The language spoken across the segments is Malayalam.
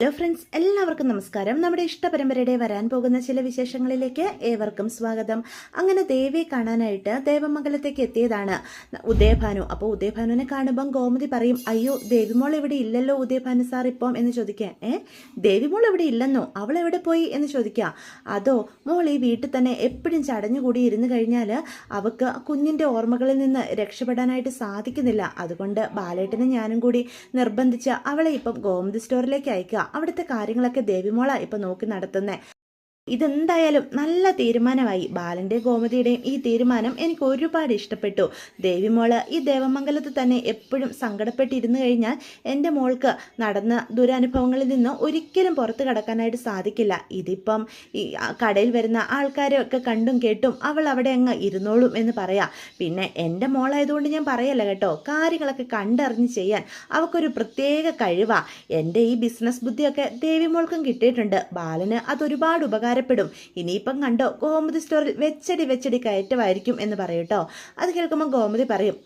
ഹലോ ഫ്രണ്ട്സ്, എല്ലാവർക്കും നമസ്കാരം. നമ്മുടെ ഇഷ്ടപരമ്പരയുടെ വരാൻ പോകുന്ന ചില വിശേഷങ്ങളിലേക്ക് ഏവർക്കും സ്വാഗതം. അങ്ങനെ ദേവിയെ കാണാനായിട്ട് ദേവമംഗലത്തേക്ക് എത്തിയതാണ് ഉദയഭാനു. അപ്പോൾ ഉദയഭാനുവിനെ കാണുമ്പം ഗോമതി പറയും, അയ്യോ ദേവിമോൾ ഇവിടെ ഇല്ലല്ലോ ഉദയഭാനു സാർ ഇപ്പം എന്ന് ചോദിക്കാം. ദേവിമോൾ ഇവിടെ ഇല്ലെന്നോ? അവൾ എവിടെ പോയി എന്ന് ചോദിക്കാം. അതോ മോൾ ഈ വീട്ടിൽ തന്നെ എപ്പോഴും ചടഞ്ഞുകൂടി ഇരുന്ന് കഴിഞ്ഞാൽ അവൾക്ക് കുഞ്ഞിൻ്റെ ഓർമ്മകളിൽ നിന്ന് രക്ഷപ്പെടാനായിട്ട് സാധിക്കുന്നില്ല. അതുകൊണ്ട് ബാലേട്ടനും ഞാനും കൂടി നിർബന്ധിച്ച് അവളെ ഇപ്പം ഗോമതി സ്റ്റോറിലേക്ക് അയക്കുക. അവിടുത്തെ കാര്യങ്ങളൊക്കെ ദേവിമോള ഇപ്പൊ നോക്കി നടത്തുന്നേ. ഇതെന്തായാലും നല്ല തീരുമാനമായി. ബാലന്റെ ഗോമതിയുടെയും ഈ തീരുമാനം എനിക്ക് ഒരുപാട് ഇഷ്ടപ്പെട്ടു. ദേവിമോള് ഈ ദേവമംഗലത്ത് തന്നെ എപ്പോഴും സങ്കടപ്പെട്ടിരുന്നു കഴിഞ്ഞാൽ എൻ്റെ മോൾക്ക് നടന്ന ദുരനുഭവങ്ങളിൽ നിന്ന് ഒരിക്കലും പുറത്ത് കടക്കാനായിട്ട് സാധിക്കില്ല. ഇതിപ്പം ഈ കടയിൽ വരുന്ന ആൾക്കാരെയൊക്കെ കണ്ടും കേട്ടും അവൾ അവിടെ അങ്ങ് ഇരുന്നോളും എന്ന് പറയാം. പിന്നെ എൻ്റെ മോളായതുകൊണ്ട് ഞാൻ പറയല്ല കേട്ടോ, കാര്യങ്ങളൊക്കെ കണ്ടറിഞ്ഞ് ചെയ്യാൻ അവൾക്കൊരു പ്രത്യേക കഴിവാ. എൻ്റെ ഈ ബിസിനസ് ബുദ്ധിയൊക്കെ ദേവിമോൾക്കും കിട്ടിയിട്ടുണ്ട്. ബാലന് അതൊരുപാട് ഉപകാരപ്പെടും. ഇനിയിപ്പം കണ്ടോ, ഗോമതി സ്റ്റോറിൽ വെച്ചടി കയറ്റമായിരിക്കും എന്ന് പറയൂട്ടോ. അത് കേൾക്കുമ്പോൾ ഗോമതി പറയും,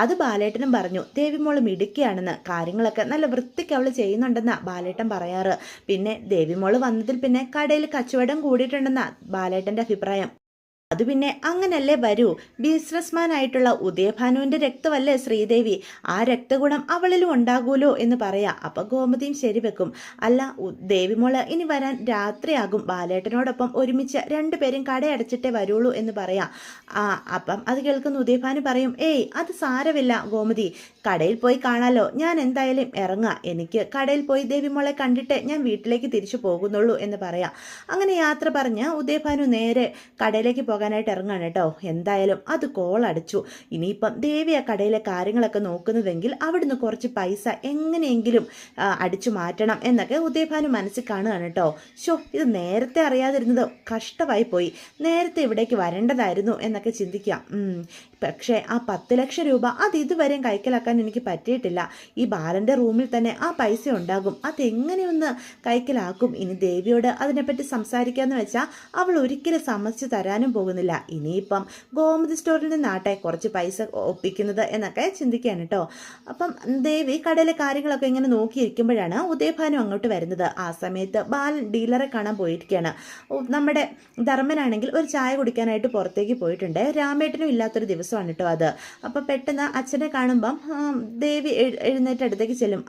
അത് ബാലേട്ടനും പറഞ്ഞു ദേവിമോള് മിടുക്കിയാണെന്ന്. കാര്യങ്ങളൊക്കെ നല്ല വൃത്തിക്ക് അവൾ ചെയ്യുന്നുണ്ടെന്നാ ബാലേട്ടൻ പറയാറ്. പിന്നെ ദേവിമോള് വന്നതിൽ പിന്നെ കടയിൽ കച്ചവടം കൂടിയിട്ടുണ്ടെന്നാ ബാലേട്ടൻ്റെ അഭിപ്രായം. അത് പിന്നെ അങ്ങനല്ലേ വരൂ. ബിസിനസ്മാൻ ആയിട്ടുള്ള ഉദയഭാനുവിൻ്റെ രക്തമല്ലേ ശ്രീദേവി, ആ രക്തഗുണം അവളിലും ഉണ്ടാകൂലോ എന്ന് പറയാം. അപ്പം ഗോമതിയും ശരിവെക്കും. അല്ല ദേവിമോള് ഇനി വരാൻ രാത്രിയാകും, ബാലേട്ടനോടൊപ്പം ഒരുമിച്ച് രണ്ടുപേരും കടയടച്ചിട്ടേ വരുള്ളൂ എന്ന് പറയാം. അപ്പം അത് കേൾക്കുന്ന ഉദയഭാനു പറയും, അത് സാരമില്ല ഗോമതി, കടയിൽ പോയി കാണാലോ, ഞാൻ എന്തായാലും ഇറങ്ങാം. എനിക്ക് കടയിൽ പോയി ദേവിമോളെ കണ്ടിട്ട് ഞാൻ വീട്ടിലേക്ക് തിരിച്ചു പോകുന്നുള്ളൂ എന്ന് പറയാം. അങ്ങനെ യാത്ര പറഞ്ഞ് ഉദയഭാനു നേരെ കടയിലേക്ക് പോകാനായിട്ട് ഇറങ്ങാണ് കേട്ടോ. എന്തായാലും അത് കോളടിച്ചു. ഇനിയിപ്പം ദേവി ആ കടയിലെ കാര്യങ്ങളൊക്കെ നോക്കുന്നതെങ്കിൽ അവിടുന്ന് കുറച്ച് പൈസ എങ്ങനെയെങ്കിലും അടിച്ചു മാറ്റണം എന്നൊക്കെ ഉദയഭാനു മനസ്സിൽ കാണുകയാണ് കേട്ടോ. ഇത് നേരത്തെ അറിയാതിരുന്നത് കഷ്ടമായി പോയി, നേരത്തെ ഇവിടേക്ക് വരേണ്ടതായിരുന്നു എന്നൊക്കെ ചിന്തിക്കാം. പക്ഷേ ആ 10 ലക്ഷം രൂപ അത് ഇതുവരെയും കൈക്കലാക്കാൻ എനിക്ക് പറ്റിയിട്ടില്ല. ഈ ബാലൻ്റെ റൂമിൽ തന്നെ ആ പൈസ ഉണ്ടാകും, അതെങ്ങനെയൊന്ന് കൈക്കലാക്കും. ഇനി ദേവിയോട് അതിനെപ്പറ്റി സംസാരിക്കാമെന്ന് വെച്ചാൽ അവൾ ഒരിക്കലും സമ്മതിച്ചു തരാനും പോകുന്നില്ല. ഇനിയിപ്പം ഗോമതി സ്റ്റോറിൽ നിന്നാട്ടെ കുറച്ച് പൈസ ഒപ്പിക്കുന്നത് എന്നൊക്കെ ചിന്തിക്കുകയാണ് കേട്ടോ. അപ്പം ദേവി കടയിലെ കാര്യങ്ങളൊക്കെ ഇങ്ങനെ നോക്കിയിരിക്കുമ്പോഴാണ് ഉദയഭാനു അങ്ങോട്ട് വരുന്നത്. ആ സമയത്ത് ബാലൻ ഡീലറെ കാണാൻ പോയിരിക്കുകയാണ്. നമ്മുടെ ധർമ്മനാണെങ്കിൽ ഒരു ചായ കുടിക്കാനായിട്ട് പുറത്തേക്ക് പോയിട്ടുണ്ട്. രാമേട്ടനും ഇല്ലാത്തൊരു ദിവസമാണ് കേട്ടോ അത്. അപ്പം പെട്ടെന്ന് അച്ഛനെ കാണുമ്പം ദേവി എഴുന്നേറ്റ് അടുത്തേക്ക് ചെല്ലും.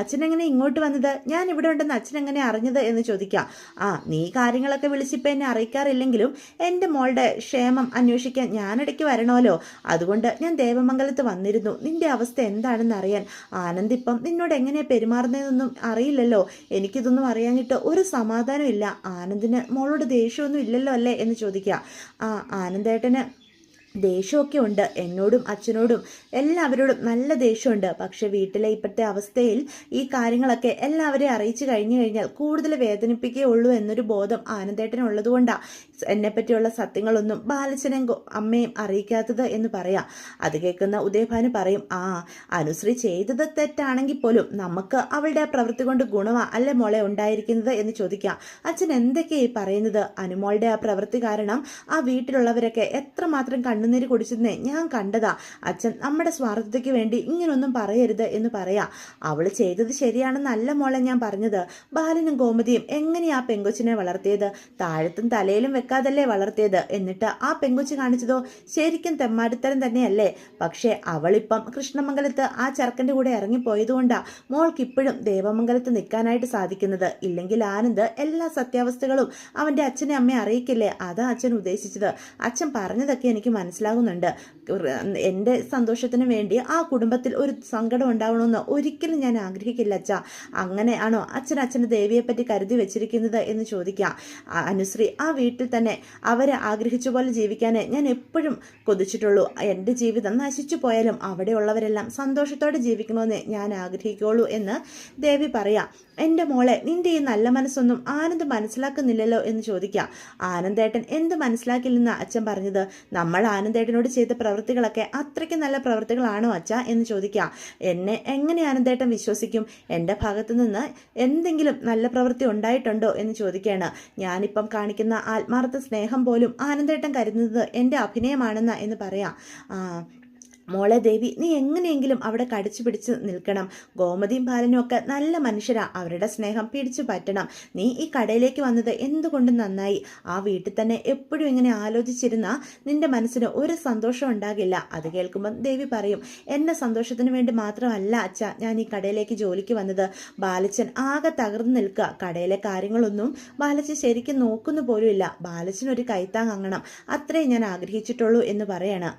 അച്ഛനെങ്ങനെ ഇങ്ങോട്ട് വന്നത്? ഞാൻ ഇവിടെ ഉണ്ടെന്ന് അച്ഛൻ എങ്ങനെ അറിഞ്ഞത് എന്ന് ചോദിക്കാം. നീ കാര്യങ്ങളൊക്കെ വിളിച്ചിപ്പോൾ എന്നെ അറിയിക്കാറില്ലെങ്കിലും എൻ്റെ മോളുടെ ക്ഷേമം അന്വേഷിക്കാൻ ഞാനിടയ്ക്ക് വരണമല്ലോ, അതുകൊണ്ട് ഞാൻ ദേവമംഗലത്ത് വന്നിരുന്നു. നിന്റെ അവസ്ഥ എന്താണെന്ന് അറിയാൻ. ആനന്ദ് ഇപ്പം നിന്നോട് എങ്ങനെയാണ് പെരുമാറുന്നതെന്നൊന്നും അറിയില്ലല്ലോ. എനിക്കിതൊന്നും അറിയാനിട്ട് ഒരു സമാധാനം ഇല്ല. ആനന്ദിന് മോളോട് ദേഷ്യമൊന്നും ഇല്ലല്ലോ അല്ലേ എന്ന് ചോദിക്കുക. ആനന്ദേട്ടന് ദേഷ്യമൊക്കെ ഉണ്ട്, എന്നോടും അച്ഛനോടും എല്ലാവരോടും നല്ല ദേഷ്യമുണ്ട്. പക്ഷെ വീട്ടിലെ ഇപ്പോഴത്തെ അവസ്ഥയിൽ ഈ കാര്യങ്ങളൊക്കെ എല്ലാവരെയും അറിയിച്ചു കഴിഞ്ഞാൽ കൂടുതൽ വേദനിപ്പിക്കുകയുള്ളൂ എന്നൊരു ബോധം ആനന്ദേട്ടനുള്ളത് കൊണ്ടാണ് എന്നെപ്പറ്റിയുള്ള സത്യങ്ങളൊന്നും ബാലച്ചനെയും അമ്മയും അറിയിക്കാത്തത് എന്ന് പറയാം. അത് കേൾക്കുന്ന ഉദയഭാനു പറയും, അനുശ്രീ ചെയ്തത് തെറ്റാണെങ്കിൽ പോലും നമുക്ക് അവളുടെ ആ പ്രവൃത്തി കൊണ്ട് ഗുണമാണ് അല്ലേ മോളെ ഉണ്ടായിരിക്കുന്നത് എന്ന് ചോദിക്കാം. അച്ഛൻ എന്തൊക്കെയായി പറയുന്നത്? അനുമോളുടെ ആ പ്രവൃത്തി കാരണം ആ വീട്ടിലുള്ളവരൊക്കെ എത്രമാത്രം കണ്ണുനീര് കുടിച്ചെന്നേ ഞാൻ കണ്ടതാ. അച്ഛൻ നമ്മുടെ സ്വാർത്ഥതയ്ക്ക് വേണ്ടി ഇങ്ങനൊന്നും പറയരുത് എന്ന് പറയാം. അവൾ ചെയ്തത് ശരിയാണെന്നല്ല മോളെ ഞാൻ പറഞ്ഞത്. ബാലനും ഗോമതിയും എങ്ങനെയാ പെങ്കൊച്ചിനെ വളർത്തിയത്? താഴത്തും തലയിലും വെക്കാതല്ലേ വളർത്തിയത്. എന്നിട്ട് ആ പെങ്കൊച്ച് കാണിച്ചതോ ശരിക്കും തെമ്മാടിത്തരം തന്നെയല്ലേ. പക്ഷേ അവളിപ്പം കൃഷ്ണമംഗലത്ത് ആ ചെറുക്കൻ്റെ കൂടെ ഇറങ്ങിപ്പോയതുകൊണ്ടാ മോൾക്ക് ഇപ്പോഴും ദേവമംഗലത്ത് നിൽക്കാനായിട്ട് സാധിക്കുന്നത്. ഇല്ലെങ്കിൽ ആനന്ദ് എല്ലാ സത്യാവസ്ഥകളും അവൻ്റെ അച്ഛനെ അമ്മയെ അറിയിക്കില്ലേ. അതാ അച്ഛൻ ഉദ്ദേശിച്ചത്. അച്ഛൻ പറഞ്ഞതൊക്കെ എനിക്ക് മനസ്സിലാകുന്നുണ്ട്. എൻ്റെ സന്തോഷത്തിന് വേണ്ടി ആ കുടുംബത്തിൽ ഒരു സങ്കടം ഉണ്ടാവണമെന്ന് ഒരിക്കലും ഞാൻ ആഗ്രഹിക്കില്ല അച്ഛാ. അങ്ങനെയാണോ അച്ഛന് ദേവിയെപ്പറ്റി കരുതി വെച്ചിരിക്കുന്നത് എന്ന് ചോദിക്കാം. അനുശ്രീ ആ വീട്ടിൽ തന്നെ അവരെ ആഗ്രഹിച്ച പോലെ ജീവിക്കാനേ ഞാൻ എപ്പോഴും കൊതിച്ചിട്ടുള്ളൂ. എൻ്റെ ജീവിതം നശിച്ചു പോയാലും അവിടെയുള്ളവരെല്ലാം സന്തോഷത്തോടെ ജീവിക്കണമെന്ന് ഞാൻ ആഗ്രഹിക്കുള്ളൂ എന്ന് ദേവി പറയാം. എൻ്റെ മോളെ, നിന്റെ ഈ നല്ല മനസ്സൊന്നും ആനന്ദ് മനസ്സിലാക്കുന്നില്ലല്ലോ എന്ന് ചോദിക്കാം. ആനന്ദേട്ടൻ എന്ത് മനസ്സിലാക്കില്ലെന്ന് അച്ഛൻ പറഞ്ഞത്? നമ്മൾ ആനന്ദേട്ടനോട് ചെയ്ത പ്രവൃത്തികളൊക്കെ അത്രയ്ക്ക് നല്ല പ്രവൃത്തികളാണോ അച്ഛാ എന്ന് ചോദിക്കാം. എന്നെ എങ്ങനെ ആനന്ദേട്ടൻ വിശ്വസിക്കും? എൻ്റെ ഭാഗത്തു നിന്ന് എന്തെങ്കിലും നല്ല പ്രവൃത്തി ഉണ്ടായിട്ടുണ്ടോ എന്ന് ചോദിക്കുകയാണ്. ഞാനിപ്പം കാണിക്കുന്ന ആത്മാർത്ഥ സ്നേഹം പോലും ആനന്ദേട്ടൻ കരുതുന്നത് എൻ്റെ അഭിനയമാണെന്ന് എന്ന് പറയാം. മോളെ ദേവി, നീ എങ്ങനെയെങ്കിലും അവിടെ കടിച്ചു പിടിച്ച് നിൽക്കണം. ഗോമതിയും ബാലനും ഒക്കെ നല്ല മനുഷ്യരാ, അവരുടെ സ്നേഹം പിടിച്ചു പറ്റണം. നീ ഈ കടയിലേക്ക് വന്നത് എന്തുകൊണ്ടും നന്നായി. ആ വീട്ടിൽ തന്നെ എപ്പോഴും ഇങ്ങനെ ആലോചിച്ചിരുന്ന നിന്റെ മനസ്സിന് ഒരു സന്തോഷം ഉണ്ടാകില്ല. അത് കേൾക്കുമ്പോൾ ദേവി പറയും, എന്റെ സന്തോഷത്തിന് വേണ്ടി മാത്രമല്ല അച്ഛ ഞാൻ ഈ കടയിലേക്ക് ജോലിക്ക് വന്നത്. ബാലച്ചൻ ആകെ തകർന്നു നിൽക്കുക. കടയിലെ കാര്യങ്ങളൊന്നും ബാലച്ചൻ ശരിക്കും നോക്കുന്നു പോലുമില്ല. ബാലച്ചനൊരു കൈത്താങ്ങണം, അത്രേ ഞാൻ ആഗ്രഹിച്ചിട്ടുള്ളൂ എന്ന് പറയാണ്.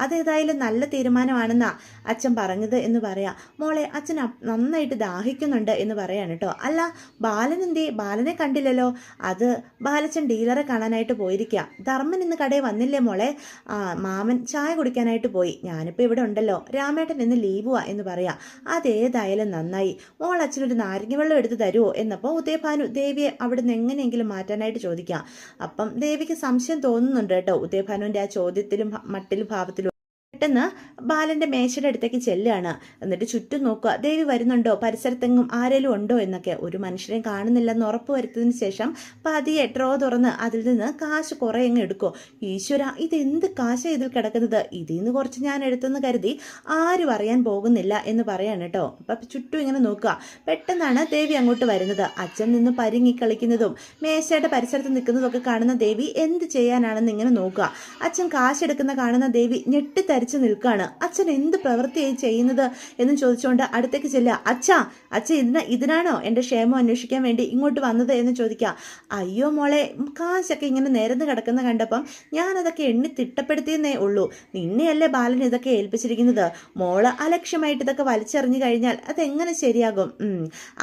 അതേതായാലും നല്ല തീരുമാനമാണെന്നാ അച്ഛൻ പറഞ്ഞത് എന്ന് പറയാം. മോളെ, അച്ഛൻ നന്നായിട്ട് ദാഹിക്കുന്നുണ്ട് എന്ന് പറയാണ് കേട്ടോ. അല്ല, ബാലൻ എന്തേ? ബാലനെ കണ്ടില്ലല്ലോ. അത് ബാലച്ചൻ ഡീലറെ കാണാനായിട്ട് പോയിരിക്കുക. ധർമ്മൻ ഇന്ന് കടയിൽ വന്നില്ലേ മോളെ? മാമൻ ചായ കുടിക്കാനായിട്ട് പോയി. ഞാനിപ്പോൾ ഇവിടെ ഉണ്ടല്ലോ. രാമേട്ടൻ ഇന്ന് ലീവുവാ എന്ന് പറയാം. അതേതായാലും നന്നായി. മോൾ അച്ഛനൊരു നാരങ്ങ വെള്ളം എടുത്ത് തരുമോ എന്നപ്പോൾ ഉദയഭാനു ദേവിയെ അവിടെ നിന്ന് എങ്ങനെയെങ്കിലും മാറ്റാനായിട്ട് ചോദിക്കാം. അപ്പം ദേവിക്ക് സംശയം തോന്നുന്നുണ്ട് കേട്ടോ ഉദയഭാനുവിൻ്റെ ആ ചോദ്യത്തിലും മട്ടിലും ഭാവത്തിലും. പെട്ടെന്ന് ബാലന്റെ മേശയുടെ അടുത്തേക്ക് ചെല്ലുകയാണ്. എന്നിട്ട് ചുറ്റും നോക്കുക, ദേവി വരുന്നുണ്ടോ, പരിസരത്തെങ്ങും ആരേലും ഉണ്ടോ എന്നൊക്കെ. ഒരു മനുഷ്യനെ കാണുന്നില്ലെന്ന് ഉറപ്പ് വരുത്തതിന് ശേഷം പതിയെ ഡ്രോ തുറന്ന് അതിൽ നിന്ന് കാശ് കുറേ അങ്ങ് എടുക്കോ. ഈശ്വര, ഇതെന്ത് കാശ ഇതിൽ കിടക്കുന്നത്? ഇതിൽ നിന്ന് കുറച്ച് ഞാൻ എടുത്തെന്ന് കരുതി ആരും അറിയാൻ പോകുന്നില്ല എന്ന് പറയാണ് കേട്ടോ. അപ്പം ചുറ്റും ഇങ്ങനെ നോക്കുക. പെട്ടെന്നാണ് ദേവി അങ്ങോട്ട് വരുന്നത്. അച്ഛൻ നിന്ന് പരിങ്ങി കളിക്കുന്നതും മേശയുടെ പരിസരത്ത് നിൽക്കുന്നതൊക്കെ കാണുന്ന ദേവി എന്ത് ചെയ്യാനാണെന്ന് ഇങ്ങനെ നോക്കുക. അച്ഛൻ കാശെടുക്കുന്ന കാണുന്ന ദേവി ഞെട്ടിത്തരിച്ച് നിൽക്കുകയാണ്. അച്ഛൻ എന്ത് പ്രവൃത്തിയായി ചെയ്യുന്നത് എന്ന് ചോദിച്ചുകൊണ്ട് അടുത്തേക്ക് ചെല്ലുക. അച്ഛൻ ഇതിനാണോ എൻ്റെ ക്ഷേമം അന്വേഷിക്കാൻ വേണ്ടി ഇങ്ങോട്ട് വന്നത് എന്ന് ചോദിക്കുക. അയ്യോ മോളെ, കാശൊക്കെ ഇങ്ങനെ നിരന്ന് കിടക്കുന്ന കണ്ടപ്പം ഞാനതൊക്കെ എണ്ണി തിട്ടപ്പെടുത്തിയെന്നേ ഉള്ളൂ. നിന്നെയല്ലേ ബാലൻ ഇതൊക്കെ ഏൽപ്പിച്ചിരിക്കുന്നത്. മോള് അലക്ഷ്യമായിട്ട് ഇതൊക്കെ വലിച്ചെറിഞ്ഞു കഴിഞ്ഞാൽ അതെങ്ങനെ ശരിയാകും?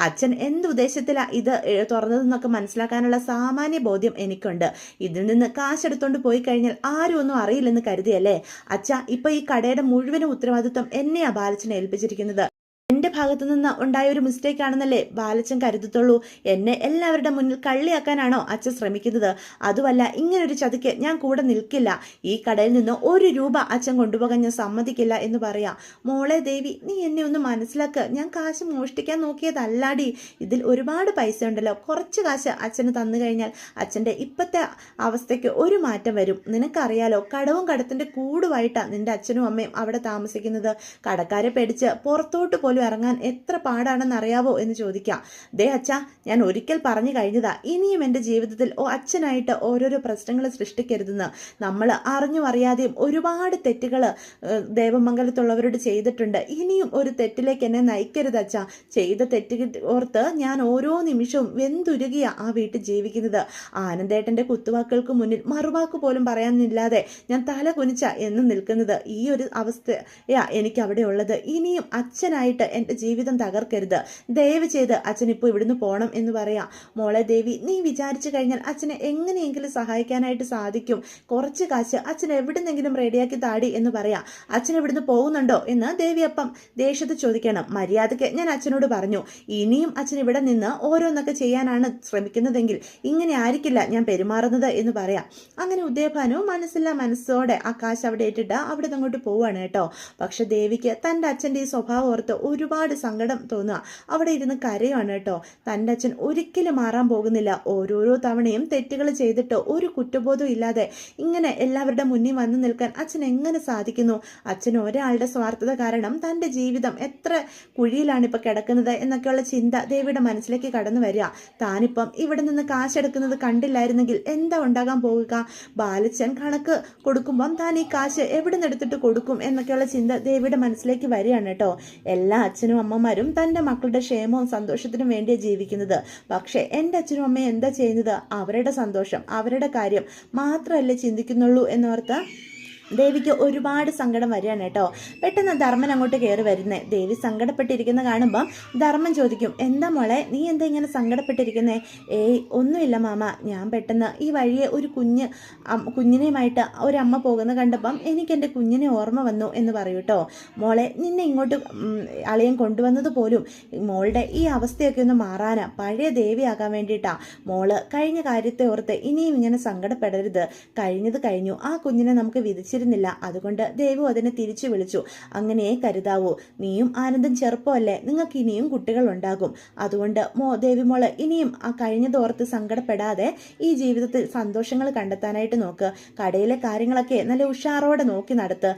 അച്ഛൻ എന്ത് ഉദ്ദേശത്തിലാണ് ഇത് തുറന്നതെന്നൊക്കെ മനസ്സിലാക്കാനുള്ള സാമാന്യ ബോധ്യം എനിക്കുണ്ട്. ഇതിൽ നിന്ന് കാശെടുത്തോണ്ട് പോയി കഴിഞ്ഞാൽ ആരും ഒന്നും അറിയില്ലെന്ന് കരുതിയല്ലേ? അച്ഛ, ഇപ്പൊ ഈ കടയുടെ മുഴുവനും ഉത്തരവാദിത്വം എന്നെയാ ബാലച്ചനെ ഏൽപ്പിച്ചിരിക്കുന്നത്. എന്റെ ഭാഗത്തു നിന്ന് ഉണ്ടായ ഒരു മിസ്റ്റേക്ക് ആണെന്നല്ലേ ബാലച്ചൻ കരുതത്തുള്ളൂ. എന്നെ എല്ലാവരുടെ മുന്നിൽ കള്ളിയാക്കാനാണോ അച്ഛൻ ശ്രമിക്കുന്നത്? അതുമല്ല, ഇങ്ങനൊരു ചതിക്ക് ഞാൻ കൂടെ നിൽക്കില്ല. ഈ കടയിൽ നിന്ന് 1 രൂപ അച്ഛൻ കൊണ്ടുപോകാൻ ഞാൻ സമ്മതിക്കില്ല എന്ന് പറയാം. മോളെ ദേവി, നീ എന്നെ ഒന്ന് മനസ്സിലാക്ക്. ഞാൻ കാശ് മോഷ്ടിക്കാൻ നോക്കിയതല്ലാടി. ഇതിൽ ഒരുപാട് പൈസ ഉണ്ടല്ലോ. കുറച്ച് കാശ് അച്ഛന് തന്നു കഴിഞ്ഞാൽ അച്ഛൻ്റെ ഇപ്പോഴത്തെ അവസ്ഥയ്ക്ക് ഒരു മാറ്റം വരും. നിനക്കറിയാലോ, കടവും കടത്തിൻ്റെ കൂടുമായിട്ടാണ് നിന്റെ അച്ഛനും അമ്മയും അവിടെ താമസിക്കുന്നത്. കടക്കാരെ പേടിച്ച് പുറത്തോട്ട് പോലും ഇറങ്ങാൻ എത്ര പാടാണെന്ന് അറിയാവോ എന്ന് ചോദിക്കാം. ദേ അച്ഛാ, ഞാൻ ഒരിക്കൽ പറഞ്ഞു കഴിഞ്ഞതാ, ഇനിയും എൻ്റെ ജീവിതത്തിൽ അച്ഛനായിട്ട് ഓരോരോ പ്രശ്നങ്ങൾ സൃഷ്ടിക്കരുതെന്ന്. നമ്മൾ അറിഞ്ഞും അറിയാതെയും ഒരുപാട് തെറ്റുകൾ ദേവമംഗലത്തുള്ളവരോട് ചെയ്തിട്ടുണ്ട്. ഇനിയും ഒരു തെറ്റിലേക്ക് എന്നെ നയിക്കരുത് അച്ഛാ. ചെയ്ത തെറ്റ് ഓർത്ത് ഞാൻ ഓരോ നിമിഷവും വെന്തുരുകിയ ആ വീട്ടിൽ ജീവിക്കുന്നത്. ആനന്ദേട്ടൻ്റെ കുത്തുവാക്കുകൾക്ക് മുന്നിൽ മറുവാക്ക് പോലും പറയാനില്ലാതെ ഞാൻ തല കുനിച്ച എന്ന് നിൽക്കുന്നത്. ഈ ഒരു അവസ്ഥയാ എനിക്ക് അവിടെ ഉള്ളത്. ഇനിയും അച്ഛനായിട്ട് എൻ്റെ ജീവിതം തകർക്കരുത്. ദയവ് ചെയ്ത് അച്ഛൻ ഇപ്പോൾ ഇവിടുന്ന് പോകണം എന്ന് പറയാം. മോളെ ദേവി, നീ വിചാരിച്ചു കഴിഞ്ഞാൽ അച്ഛനെ എങ്ങനെയെങ്കിലും സഹായിക്കാനായിട്ട് സാധിക്കും. കുറച്ച് കാശ് അച്ഛൻ എവിടുന്നെങ്കിലും റെഡിയാക്കി താടി എന്ന് പറയാം. അച്ഛൻ ഇവിടുന്ന് പോകുന്നുണ്ടോ എന്ന് ദേവി അപ്പം ദേഷ്യത്ത് ചോദിക്കണം. മര്യാദയ്ക്ക് ഞാൻ അച്ഛനോട് പറഞ്ഞു, ഇനിയും അച്ഛൻ ഇവിടെ നിന്ന് ഓരോന്നൊക്കെ ചെയ്യാനാണ് ശ്രമിക്കുന്നതെങ്കിൽ ഇങ്ങനെ ആയിരിക്കില്ല ഞാൻ പെരുമാറുന്നത് എന്ന് പറയാം. അങ്ങനെ ഉദയഭാനു മനസ്സോടെ ആ കാശ് അവിടെ ഇട്ടിട്ട് അവിടെ നിന്ന് അങ്ങോട്ട് പോവാണ് കേട്ടോ. പക്ഷെ ദേവിക്ക് തൻ്റെ അച്ഛൻ്റെ ഈ സ്വഭാവം ഓർത്ത് ഒരുപാട് സങ്കടം തോന്നുക. അവിടെ ഇരുന്ന് കരയാണ് കേട്ടോ. തൻ്റെ അച്ഛൻ ഒരിക്കലും മാറാൻ പോകുന്നില്ല. ഓരോരോ തവണയും തെറ്റുകൾ ചെയ്തിട്ട് ഒരു കുറ്റബോധവും ഇല്ലാതെ ഇങ്ങനെ എല്ലാവരുടെ മുന്നിൽ വന്നു നിൽക്കാൻ അച്ഛൻ എങ്ങനെ സാധിക്കുന്നു? അച്ഛൻ ഒരാളുടെ സ്വാർത്ഥത കാരണം തൻ്റെ ജീവിതം എത്ര കുഴിയിലാണ് ഇപ്പം കിടക്കുന്നത് എന്നൊക്കെയുള്ള ചിന്ത ദേവിയുടെ മനസ്സിലേക്ക് കടന്നു വരിക. താനിപ്പം ഇവിടെ നിന്ന് കാശെടുക്കുന്നത് കണ്ടില്ലായിരുന്നെങ്കിൽ എന്താ ഉണ്ടാകാൻ പോവുക? ബാലച്ചൻ കണക്ക് കൊടുക്കുമ്പം താൻ ഈ കാശ് എവിടെ നിന്ന് എടുത്തിട്ട് കൊടുക്കും എന്നൊക്കെയുള്ള ചിന്ത ദേവിയുടെ മനസ്സിലേക്ക് വരികയാണ് കേട്ടോ. എല്ലാ അച്ഛനും അമ്മമാരും തൻ്റെ മക്കളുടെ ക്ഷേമവും സന്തോഷത്തിനും വേണ്ടിയാണ് ജീവിക്കുന്നത്. പക്ഷേ എൻ്റെ അച്ഛനും അമ്മയും എന്താ ചെയ്യുന്നത്? അവരുടെ സന്തോഷം, അവരുടെ കാര്യം മാത്രമല്ലേ ചിന്തിക്കുന്നുള്ളൂ എന്നോർത്ത് ദേവിക്ക് ഒരുപാട് സങ്കടം വരികയാണ് കേട്ടോ. പെട്ടെന്ന് ധർമ്മൻ അങ്ങോട്ട് കയറി വരുന്നേ. ദേവി സങ്കടപ്പെട്ടിരിക്കുന്ന കാണുമ്പം ധർമ്മൻ ചോദിക്കും, എന്താ മോളെ, നീ എന്താ ഇങ്ങനെ സങ്കടപ്പെട്ടിരിക്കുന്നേ? ഏയ് ഒന്നുമില്ല മാമ, ഞാൻ പെട്ടെന്ന് ഈ വഴിയെ ഒരു കുഞ്ഞിനെയുമായിട്ട് ഒരമ്മ പോകുന്ന കണ്ടപ്പം എനിക്ക് എൻ്റെ കുഞ്ഞിനെ ഓർമ്മ വന്നു എന്ന് പറയൂ കേട്ടോ. മോളെ, നിന്നെ ഇങ്ങോട്ട് അളിയൻ കൊണ്ടുവന്നത് പോലും മോളുടെ ഈ അവസ്ഥയൊക്കെ ഒന്ന് മാറാനാ, പഴയ ദേവിയാകാൻ വേണ്ടിയിട്ടാ. മോള് കഴിഞ്ഞ കാര്യത്തെ ഓർത്ത് ഇനിയും ഇങ്ങനെ സങ്കടപ്പെടരുത്. കഴിഞ്ഞത് കഴിഞ്ഞു. ആ കുഞ്ഞിനെ നമുക്ക് വിധിച്ചിരുന്നില്ല. അതുകൊണ്ട് ദേവു അതിനെ തിരിച്ചു വിളിച്ചു. അങ്ങനെ കരുതാവൂ. നീയും ആനന്ദം ചെറുപ്പമല്ലേ, നിങ്ങൾക്ക് ഇനിയും കുട്ടികൾ ഉണ്ടാകും. അതുകൊണ്ട് ദേവി മോള് ഇനിയും ആ കഴിഞ്ഞതോർത്ത് സങ്കടപ്പെടാതെ ഈ ജീവിതത്തിൽ സന്തോഷങ്ങൾ കണ്ടെത്താനായിട്ട് നോക്ക്. കടയിലെ കാര്യങ്ങളൊക്കെ നല്ല ഉഷാറോടെ നോക്കി നടത്ത്.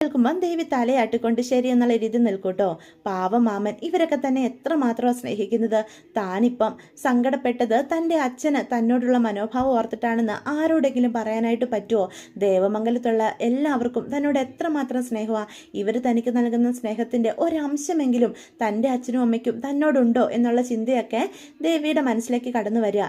കേൾക്കുമ്പം ദേവി തലയാട്ടിക്കൊണ്ട് ശരി എന്നുള്ള രീതി നിൽക്കൂട്ടോ. പാവം മാമൻ, ഇവരൊക്കെ തന്നെ എത്രമാത്രം സ്നേഹിക്കുന്നത്. താനിപ്പം സങ്കടപ്പെട്ടത് തൻ്റെ അച്ഛന് തന്നോടുള്ള മനോഭാവം ഓർത്തിട്ടാണെന്ന് ആരോടെങ്കിലും പറയാനായിട്ട് പറ്റുമോ? ദേവമംഗലത്തുള്ള എല്ലാവർക്കും തന്നോട് എത്രമാത്രം സ്നേഹമാണ്. ഇവർ തനിക്ക് നൽകുന്ന സ്നേഹത്തിൻ്റെ ഒരംശമെങ്കിലും തൻ്റെ അച്ഛനും അമ്മയ്ക്കും തന്നോടുണ്ടോ എന്നുള്ള ചിന്തയൊക്കെ ദേവിയുടെ മനസ്സിലേക്ക് കടന്നു വരിക.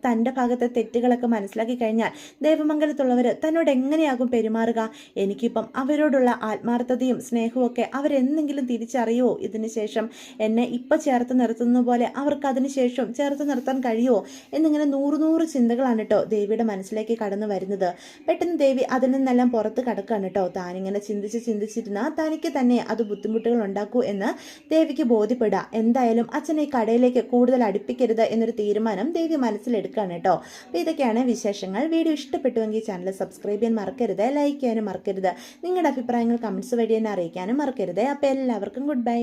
തൻ്റെ ഭാഗത്തെ തെറ്റുകളൊക്കെ മനസ്സിലാക്കി കഴിഞ്ഞാൽ ദേവമംഗലത്തുള്ളവർ തന്നോട് എങ്ങനെയാകും പെരുമാറുക? എനിക്കിപ്പം അവരോടുള്ള ആത്മാർത്ഥതയും സ്നേഹവും ഒക്കെ അവരെന്തെങ്കിലും തിരിച്ചറിയുമോ? ഇതിന് ശേഷം എന്നെ ഇപ്പം ചേർത്ത് നിർത്തുന്ന പോലെ അവർക്ക് അതിന് ശേഷം ചേർത്ത് നിർത്താൻ കഴിയുമോ എന്നിങ്ങനെ നൂറ് ചിന്തകളാണ് കേട്ടോ ദേവിയുടെ മനസ്സിലേക്ക് കടന്നു വരുന്നത്. പെട്ടെന്ന് ദേവി അതിൽ നിന്നെല്ലാം പുറത്ത് കടക്കുകയാണ് കേട്ടോ. താനിങ്ങനെ ചിന്തിച്ചിരുന്നാൽ തനിക്ക് തന്നെ അത് ബുദ്ധിമുട്ടുകൾ ഉണ്ടാക്കൂ എന്ന് ദേവിക്ക് ബോധ്യപ്പെടുക. എന്തായാലും അച്ഛനെ ഈ കടയിലേക്ക് കൂടുതൽ അടുപ്പിക്കരുത് എന്നൊരു തീരുമാനം ദേവി മനസ്സിലെടുക്കുക കേട്ടോ. അപ്പോൾ ഇതൊക്കെയാണ് വിശേഷങ്ങൾ. വീഡിയോ ഇഷ്ടപ്പെട്ടുവെങ്കിൽ ചാനൽ സബ്സ്ക്രൈബ് ചെയ്യാൻ മറക്കരുത്, ലൈക്ക് ചെയ്യാനും മറക്കരുത്, നിങ്ങളുടെ അഭിപ്രായങ്ങൾ കമൻസ് വഴി തന്നെ അറിയിക്കാനും മറക്കരുത്. അപ്പോൾ എല്ലാവർക്കും ഗുഡ് ബൈ.